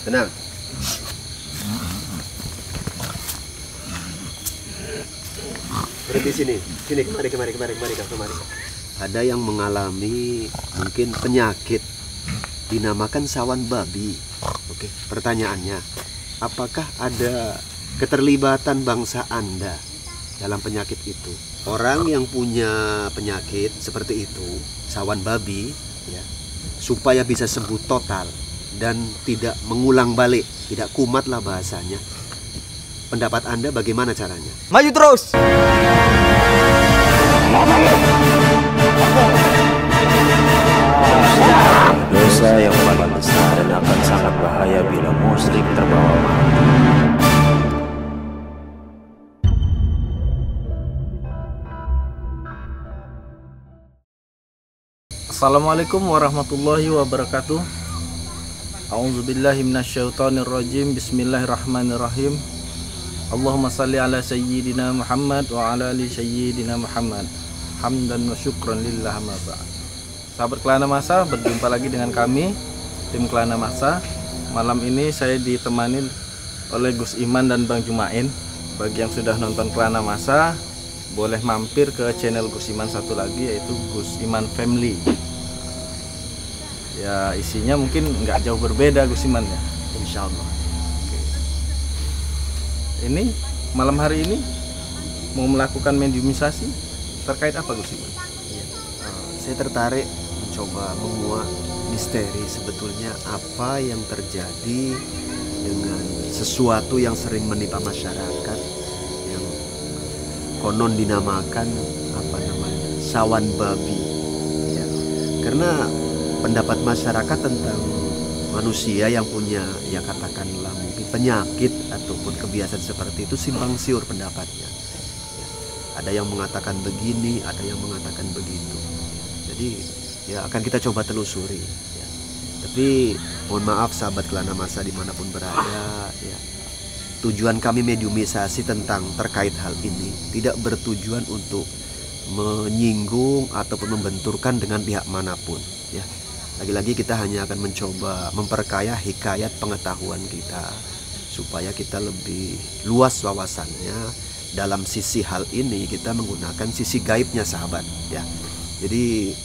Tenang. Berhenti sini. Sini, kemari. Ada yang mengalami mungkin penyakit dinamakan sawan babi. Oke, pertanyaannya, apakah ada keterlibatan bangsa Anda dalam penyakit itu? Orang yang punya penyakit seperti itu, sawan babi, ya, supaya bisa sembuh total dan tidak mengulang balik, tidak kumat lah bahasanya. Pendapat Anda bagaimana caranya? Maju terus. Dosa yang paling besar dan akan sangat bahaya bila muslim terbawa mati. Assalamualaikum warahmatullahi wabarakatuh. A'udzubillahi minasyaitonirrajim. Bismillahirrahmanirrahim. Allahumma salli ala sayyidina Muhammad wa ala ali sayyidina Muhammad. Hamdan wa syukran lillah ma ba'd. Sahabat Kelana Masa, berjumpa lagi dengan kami, tim Kelana Masa. Malam ini saya ditemani oleh Gus Iman dan Bang Jumain. Bagi yang sudah nonton Kelana Masa, boleh mampir ke channel Gus Iman satu lagi, yaitu Gus Iman Family. Ya, isinya mungkin nggak jauh berbeda Gus Iman ya, insya Allah. Ini malam hari ini mau melakukan mediumisasi terkait apa Gus Iman? Saya tertarik mencoba menguak misteri sebetulnya apa yang terjadi dengan sesuatu yang sering menimpa masyarakat yang konon dinamakan sawan babi. Ya, karena pendapat masyarakat tentang manusia yang punya, ya katakanlah mungkin penyakit ataupun kebiasaan seperti itu simpang siur pendapatnya. Ya, ada yang mengatakan begini, ada yang mengatakan begitu. Jadi ya akan kita coba telusuri. Ya. Tapi mohon maaf sahabat Kelana Masa dimanapun berada. Ya. Tujuan kami mediumisasi tentang terkait hal ini tidak bertujuan untuk menyinggung ataupun membenturkan dengan pihak manapun. Ya. Lagi-lagi kita hanya akan mencoba memperkaya hikayat pengetahuan kita supaya kita lebih luas wawasannya. Dalam sisi hal ini kita menggunakan sisi gaibnya sahabat ya. Jadi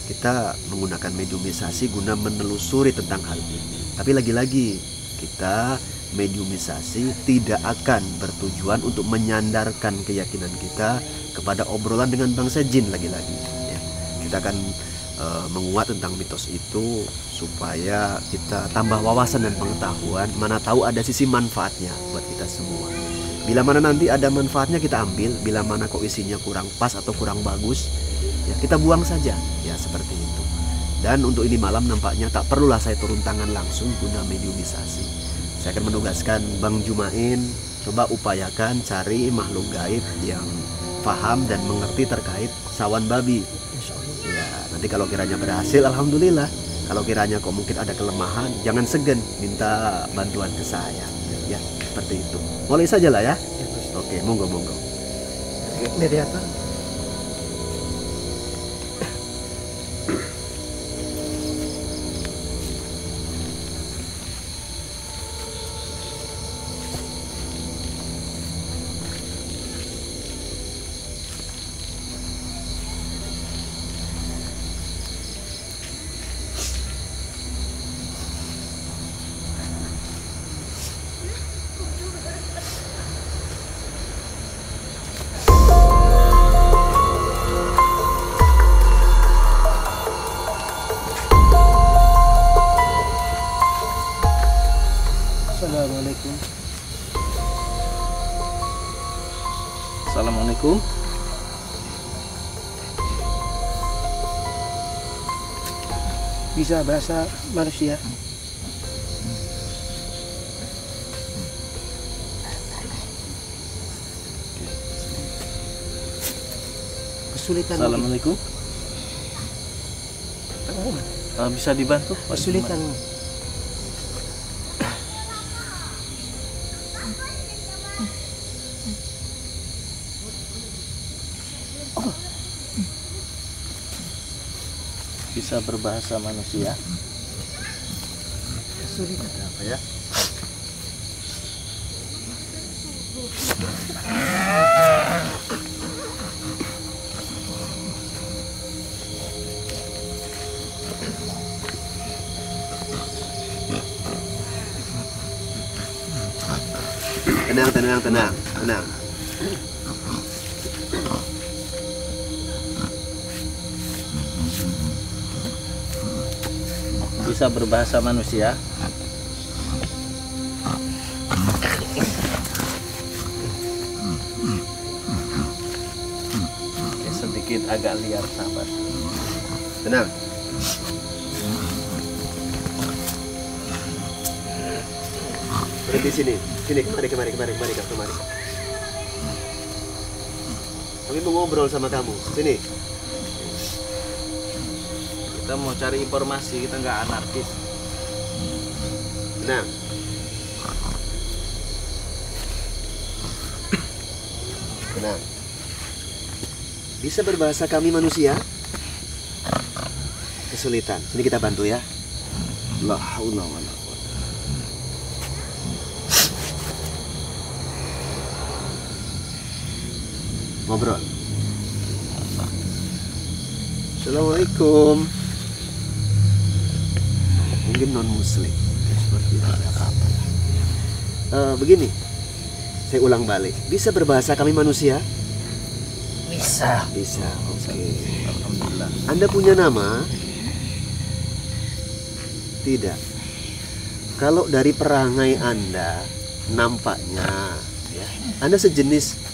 kita menggunakan mediumisasi guna menelusuri tentang hal ini. Tapi lagi-lagi kita mediumisasi tidak akan bertujuan untuk menyandarkan keyakinan kita kepada obrolan dengan bangsa jin lagi-lagi ya. Kita akan menguat tentang mitos itu supaya kita tambah wawasan dan pengetahuan, mana tahu ada sisi manfaatnya buat kita semua. Bila mana nanti ada manfaatnya kita ambil, bila mana kok isinya kurang pas atau kurang bagus ya kita buang saja ya, seperti itu. Dan untuk ini malam nampaknya tak perlulah saya turun tangan langsung guna mediumisasi. Saya akan menugaskan Bang Jumain, coba upayakan cari makhluk gaib yang paham dan mengerti terkait sawan babi. Nanti kalau kiranya berhasil, alhamdulillah. Kalau kiranya kok mungkin ada kelemahan, jangan segan minta bantuan ke saya. Ya, seperti itu. Mulai saja lah ya. Oke, monggo. Mediator. Assalamualaikum. Bisa bahasa manusia? Kesulitan. Assalamualaikum. Bisa dibantu? Kesulitan. Bisa berbahasa manusia? kesulitan. Apa ya? Tenang. Bisa berbahasa manusia. Oke, sedikit agak liar, sahabat. Tenang. Berhenti sini. Kemari. Kami mau ngobrol sama kamu. Sini. Kita mau cari informasi, kita nggak anarkis. Tenang. Bisa berbahasa kami manusia? Kesulitan. Sini kita bantu ya. La haula wala quwata. Ngobrol. Assalamualaikum. Mungkin non muslim seperti itu. Begini, saya ulang balik. Bisa berbahasa kami manusia? Bisa. Oke. Alhamdulillah. Anda punya nama? Tidak. Kalau dari perangai Anda nampaknya ya, Anda sejenis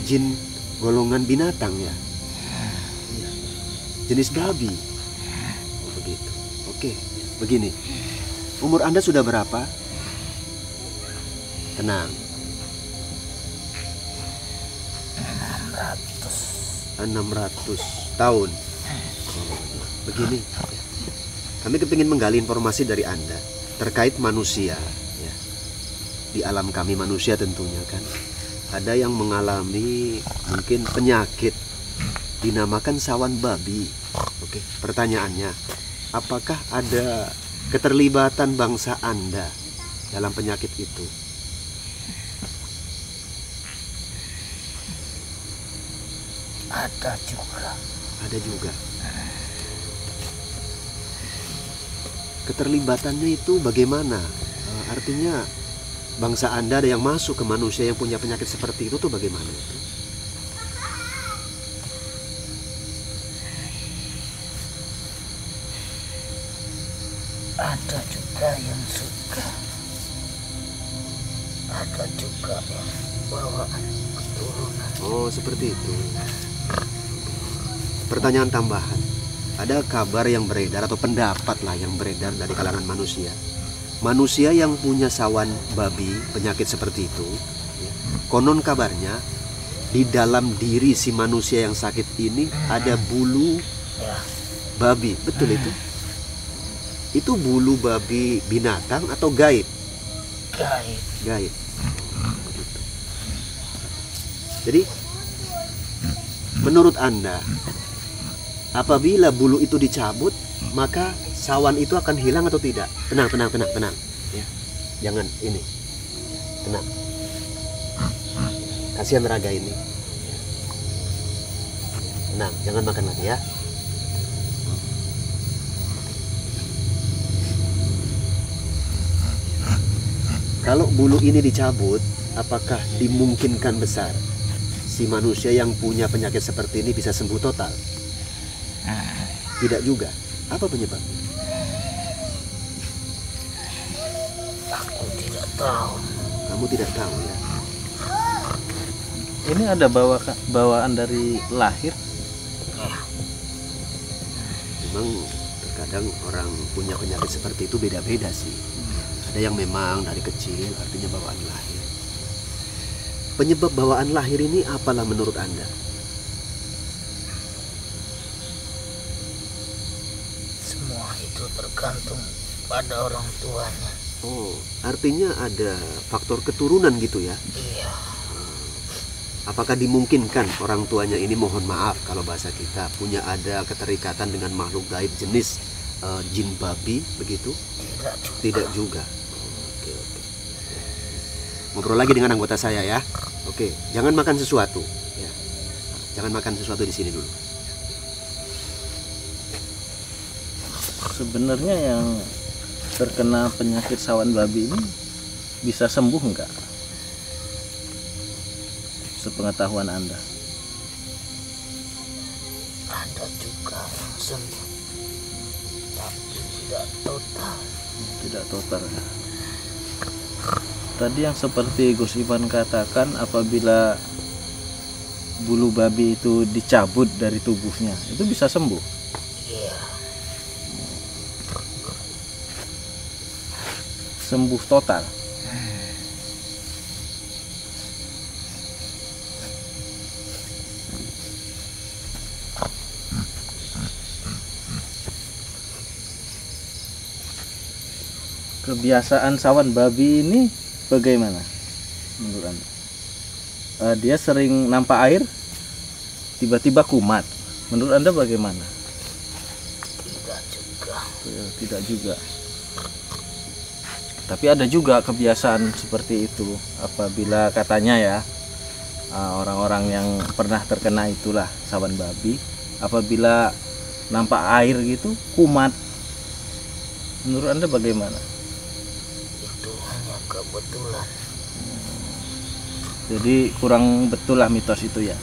jin golongan binatang ya. Jenis babi. Oh, begitu. Oke, begini. Umur Anda sudah berapa? Tenang. 600 tahun. Begini, kami kepingin menggali informasi dari Anda terkait manusia ya. Di alam kami manusia tentunya kan ada yang mengalami mungkin penyakit dinamakan sawan babi. Oke, pertanyaannya, apakah ada keterlibatan bangsa Anda dalam penyakit itu? Ada juga. Keterlibatannya itu bagaimana? Artinya bangsa Anda ada yang masuk ke manusia yang punya penyakit seperti itu tuh bagaimana itu? Ada juga yang suka, ada juga yang bawaan keturunan. Oh, seperti itu. Pertanyaan tambahan. Ada kabar yang beredar atau pendapat lah yang beredar dari kalangan manusia. Manusia yang punya sawan babi, penyakit seperti itu, ya, konon kabarnya di dalam diri si manusia yang sakit ini ada bulu babi. Betul itu? Itu bulu babi binatang atau gaib? Gaib. Begitu. Jadi menurut Anda, apabila bulu itu dicabut, maka sawan itu akan hilang atau tidak? Tenang. Ya. Jangan ini. Tenang. Kasihan raga ini. Tenang, jangan makan lagi ya. Kalau bulu ini dicabut, apakah dimungkinkan besar si manusia yang punya penyakit seperti ini bisa sembuh total? Tidak juga. Apa penyebabnya? Aku tidak tahu. Kamu tidak tahu ya? Ini ada bawaan dari lahir. Memang terkadang orang punya penyakit seperti itu beda-beda sih. Ada yang memang dari kecil, artinya bawaan lahir. Penyebab bawaan lahir ini apalah menurut Anda? Semua itu tergantung pada orang tuanya. Oh, artinya ada faktor keturunan gitu ya? Iya. Apakah dimungkinkan orang tuanya ini, mohon maaf kalau bahasa kita, punya ada keterikatan dengan makhluk gaib jenis jin babi begitu? Tidak juga. Tidak juga. Oke, oke. Ngobrol lagi dengan anggota saya ya. Oke, jangan makan sesuatu. Ya. Jangan makan sesuatu di sini dulu. Sebenarnya yang terkena penyakit sawan babi ini bisa sembuh enggak? Sepengetahuan Anda. Ada juga yang sembuh, tapi tidak total. Tidak total ya. Tadi yang seperti Gus Ivan katakan, apabila bulu babi itu dicabut dari tubuhnya, itu bisa sembuh. Iya, Sembuh total. Kebiasaan sawan babi ini bagaimana menurut Anda? Dia sering nampak air, tiba-tiba kumat. Menurut Anda bagaimana? tidak juga. Tidak juga. Tapi ada juga kebiasaan seperti itu. Apabila katanya ya, orang-orang yang pernah terkena itulah sawan babi, apabila nampak air gitu kumat. Menurut Anda bagaimana? Itu hanya kebetulan. Jadi kurang betul lah mitos itu ya.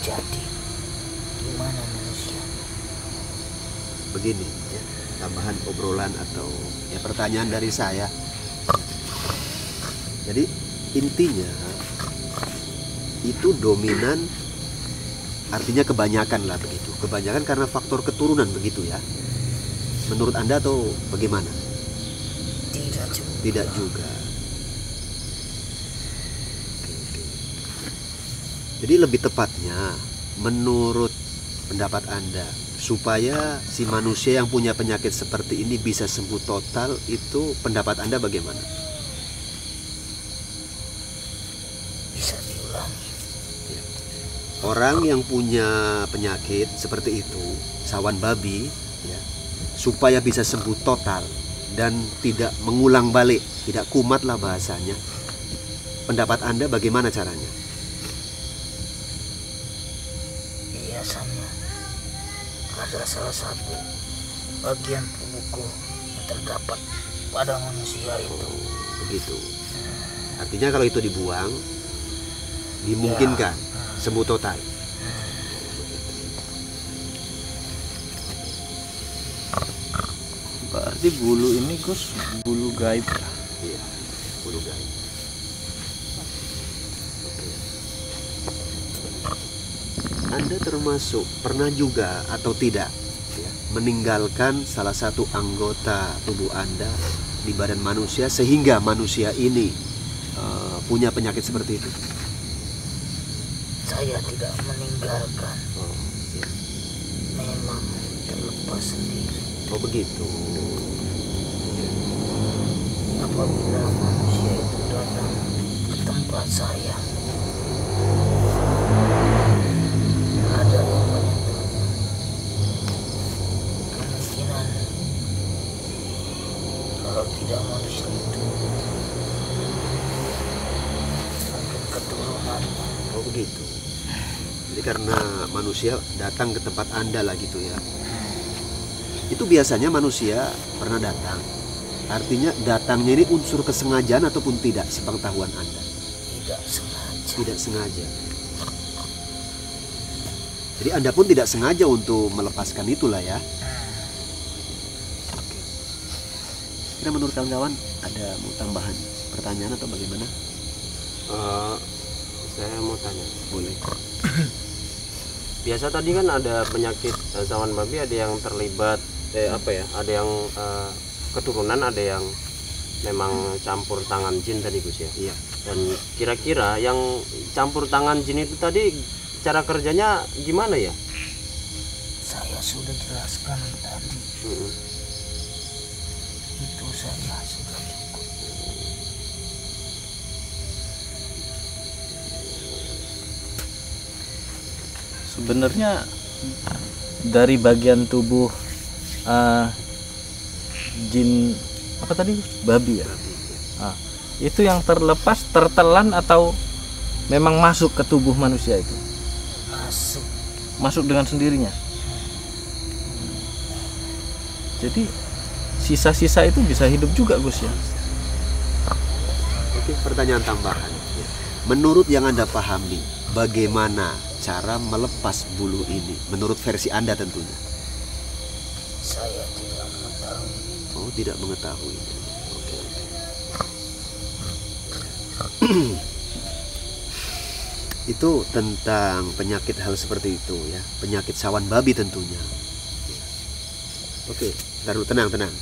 Jadi gimana manusia? Begini ya, tambahan obrolan atau ya pertanyaan dari saya. Jadi intinya itu dominan, artinya kebanyakan lah begitu. Kebanyakan karena faktor keturunan begitu ya. Menurut Anda atau bagaimana? Tidak juga. Tidak juga. Jadi lebih tepatnya menurut pendapat Anda, supaya si manusia yang punya penyakit seperti ini bisa sembuh total, itu pendapat Anda bagaimana? Bisa diulangi. Orang yang punya penyakit seperti itu, sawan babi ya, supaya bisa sembuh total dan tidak mengulang balik, tidak kumat lah bahasanya, pendapat Anda bagaimana caranya? Biasanya ada salah satu bagian tubuhku yang terdapat pada manusia itu. Begitu. Artinya kalau itu dibuang, dimungkinkan sembuh total. Berarti bulu ini Gus, bulu gaib. Iya, bulu gaib. Anda termasuk pernah juga atau tidak ya, meninggalkan salah satu anggota tubuh Anda di badan manusia sehingga manusia ini punya penyakit seperti itu? Saya tidak meninggalkan. Oh, iya. Memang terlepas sendiri. Oh begitu. Apabila manusia itu datang ke tempat saya, ada yang menyentuhnya. Kemungkinan kalau tidak manusia itu, mungkin keturunannya. Oh begitu. Jadi karena manusia datang ke tempat Anda lah gitu ya. Itu biasanya manusia pernah datang. Artinya datangnya ini unsur kesengajaan ataupun tidak, sepengetahuan Anda? Tidak sengaja. Tidak sengaja. Jadi Anda pun tidak sengaja untuk melepaskan itulah ya. Oke. Kira menurut kawan-kawan ada mau tambahan pertanyaan atau bagaimana? Saya mau tanya. Boleh. Biasa tadi kan ada penyakit sawan babi, ada yang terlibat ada yang keturunan, ada yang memang campur tangan jin tadi Gus ya. Iya. Dan kira-kira yang campur tangan jin itu tadi cara kerjanya gimana ya? Saya sudah jelaskan tadi. Itu saja sudah cukup. Sebenarnya dari bagian tubuh jin apa tadi, babi ya. Itu yang terlepas, tertelan atau memang masuk ke tubuh manusia itu? Masuk dengan sendirinya. Jadi sisa-sisa itu bisa hidup juga, Gus ya. Oke, pertanyaan tambahan. Menurut yang Anda pahami, bagaimana cara melepas bulu ini? Menurut versi Anda tentunya. Saya tidak mengetahui. Oh, tidak mengetahui. Oke. Itu tentang penyakit hal seperti itu ya, penyakit sawan babi tentunya. Oke, ntar dulu, tenang.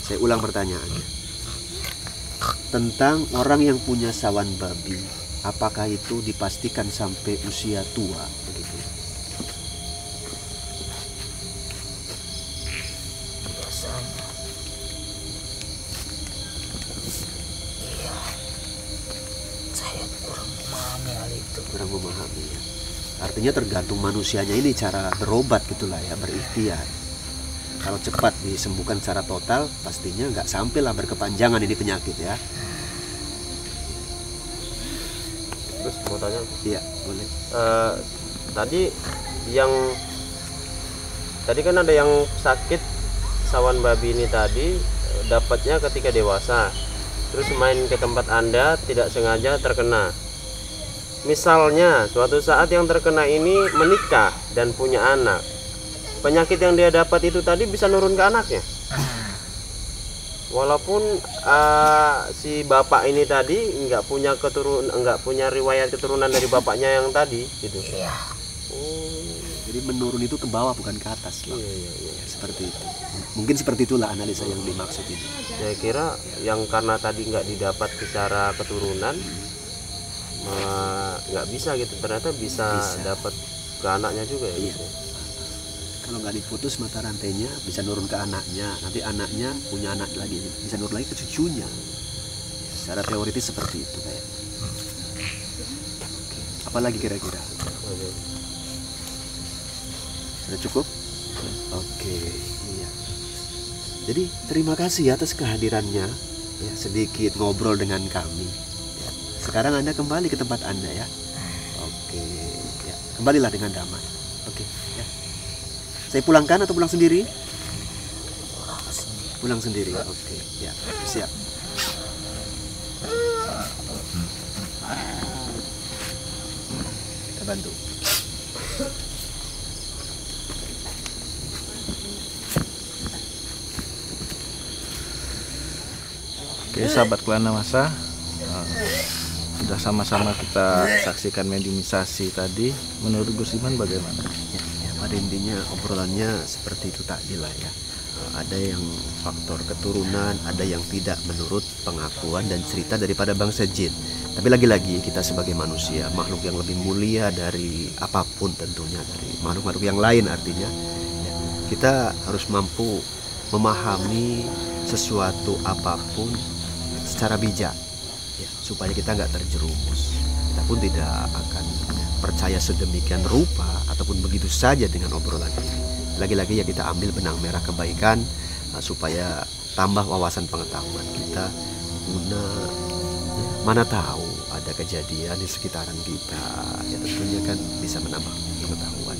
Saya ulang pertanyaannya. Tentang orang yang punya sawan babi, apakah itu dipastikan sampai usia tua begitu? Biasanya. Iya. Saya kurang memahami hal itu. Kurang memahami ya. Artinya tergantung manusianya ini cara berobat gitulah ya, berikhtiar. Kalau cepat disembuhkan secara total, pastinya nggak sampailah berkepanjangan ini penyakit ya. Terus mau tanya? Iya, boleh. Tadi kan ada yang sakit sawan babi ini tadi, dapatnya ketika dewasa. Terus main ke tempat Anda tidak sengaja terkena. Misalnya suatu saat yang terkena ini menikah dan punya anak, penyakit yang dia dapat itu tadi bisa nurun ke anaknya. Walaupun si bapak ini tadi nggak punya riwayat keturunan dari bapaknya yang tadi, gitu. Iya. Jadi menurun itu ke bawah bukan ke atas, Bang. Iya. Seperti itu. Mungkin seperti itulah analisa yang dimaksud ini. Saya kira yang karena tadi nggak didapat secara keturunan, nggak bisa gitu. Ternyata bisa dapat ke anaknya juga ya. Iya. Kalau nggak diputus mata rantainya bisa nurun ke anaknya, nanti anaknya punya anak lagi, bisa nurun lagi ke cucunya. Secara teoritis seperti itu kayak. Apalagi kira-kira? Sudah cukup? Oke, iya. Jadi terima kasih atas kehadirannya, ya, sedikit ngobrol dengan kami. Ya. Sekarang Anda kembali ke tempat Anda ya. Oke, ya. Kembalilah dengan damai. Oke, ya. Saya pulangkan atau pulang sendiri? Pulang sendiri. Oke, ya, siap. Kita bantu. Oke, sahabat Kelana Masa, sudah sama-sama kita saksikan mediumisasi tadi. Menurut Gus Iman bagaimana? Ya, pada intinya obrolannya seperti itu tadi lah ya. Ada yang faktor keturunan, ada yang tidak menurut pengakuan dan cerita daripada bangsa jin. Tapi lagi-lagi kita sebagai manusia, makhluk yang lebih mulia dari apapun tentunya, dari makhluk-makhluk yang lain artinya, ya, kita harus mampu memahami sesuatu apapun secara bijak, ya, supaya kita nggak terjerumus. Kita pun tidak akan percaya sedemikian rupa ataupun begitu saja dengan obrolan ini. Lagi-lagi ya kita ambil benang merah kebaikan, supaya tambah wawasan pengetahuan kita, guna mana tahu ada kejadian di sekitaran kita, ya tentunya kan bisa menambah pengetahuan.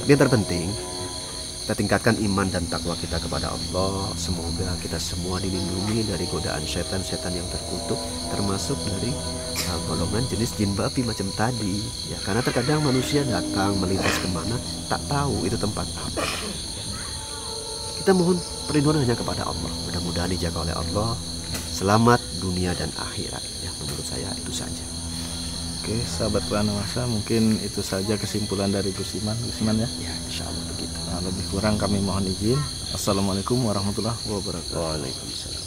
Tapi yang terpenting kita tingkatkan iman dan takwa kita kepada Allah. Semoga kita semua dilindungi dari godaan setan-setan yang terkutuk, termasuk dari golongan jenis jin babi macam tadi. Ya, karena terkadang manusia datang melintas kemana tak tahu itu tempat apa. Kita mohon perlindungan hanya kepada Allah. Mudah-mudahan dijaga oleh Allah. Selamat dunia dan akhirat. Ya, menurut saya itu saja. Oke, sahabat Kelana Masa, mungkin itu saja kesimpulan dari Gus Iman. Gus Iman ya? Ya, insya Allah begitu. Lebih kurang kami mohon izin. Assalamualaikum warahmatullahi wabarakatuh. Waalaikumsalam.